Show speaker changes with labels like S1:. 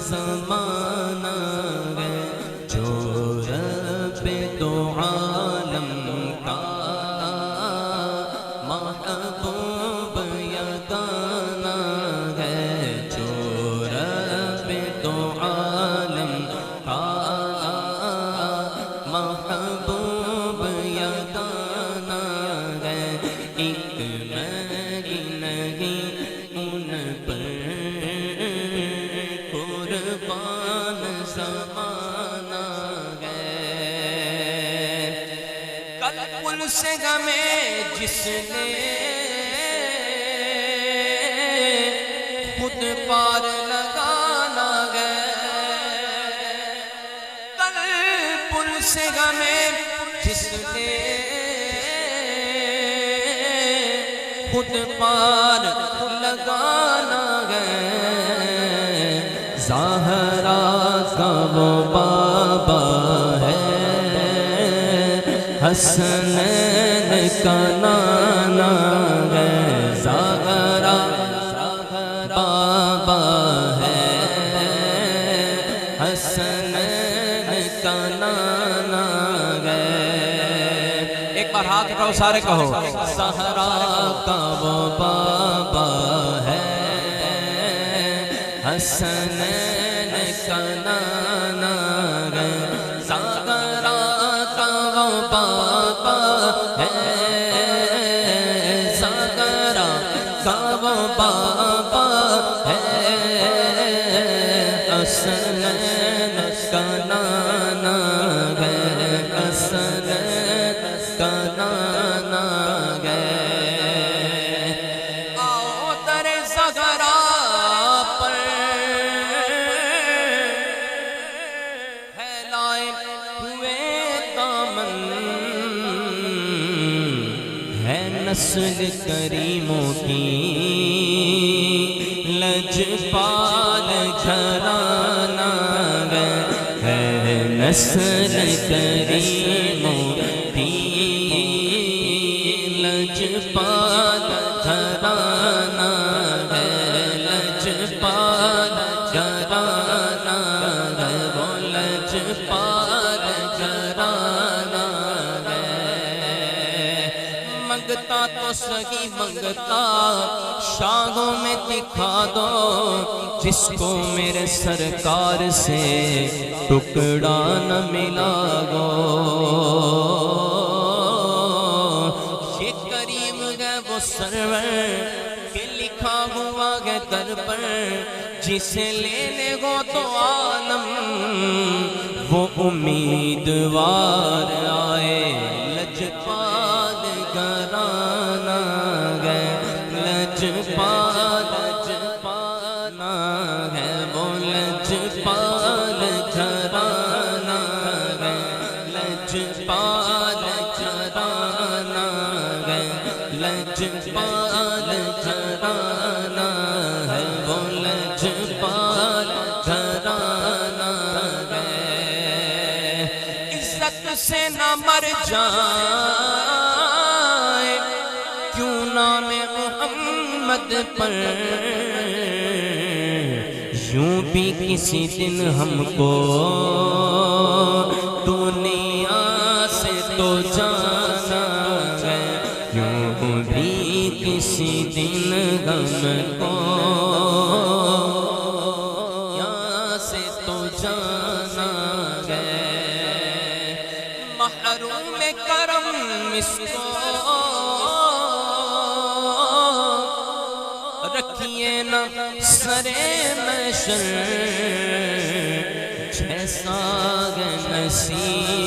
S1: زمانہ ہے جو رب دو عالم کا محبوب یگانہ ہے جو رب دو عالم کا محبوب یگانہ ہے ایک میں نہیں ان پر قربان زمانہ ہے کل پل سے ہمیں جس نے خود پار لگانا ہے کل پل سے ہمیں جس نے خود پار لگانا ہے زہرا کا وہ بابا ہے حسنین کا نانا ہے زہرا بابا ہے حسنین کا نانا ہے ایک بار ہاتھ اٹھاؤ سارے کہو زہرا کا وہ بابا ہے حسنین کا نانا ہے زہرا کا وہ بابا ہے زہرا کا وہ بابا ہے حسنین کا نانا ہے حسنین کا نانا ہے آؤ در زہرا پر پھیلائے ہوئے دامن ہے نسل کریموں کی لجپال گھرانہ ہے نسل کریموں کی لجپال گھرانہ ہے لجپال گھرانہ ہے وہ لجپال گھرانہ ہے منگتا تو سہی منگتا شاہوں میں دکھا دو جس کو میرے سرکار سے ٹکڑا نہ ملا گو یہ کریم ہے وہ سرور کہ لکھا ہوا ہے در پر جسے لینے گو تو عالم وہ امیدوار آئے لجپال گھرانہ ہے لجپال ہے وہ لجپال گھرانہ ہے لجپال گھرانہ ہے لجپال گھرانہ ہے وہ لجپال گھرانہ ہے عزت سے نہ مر جائے کیوں نام محمد پر یوں بھی کسی دن ہم کو دنیا سے تو جانا ہے یوں بھی کسی دن ہم کو یہاں سے تو جانا ہے محروم کرم اس کو رکھیے نہ سرے محشر جیسا نصیب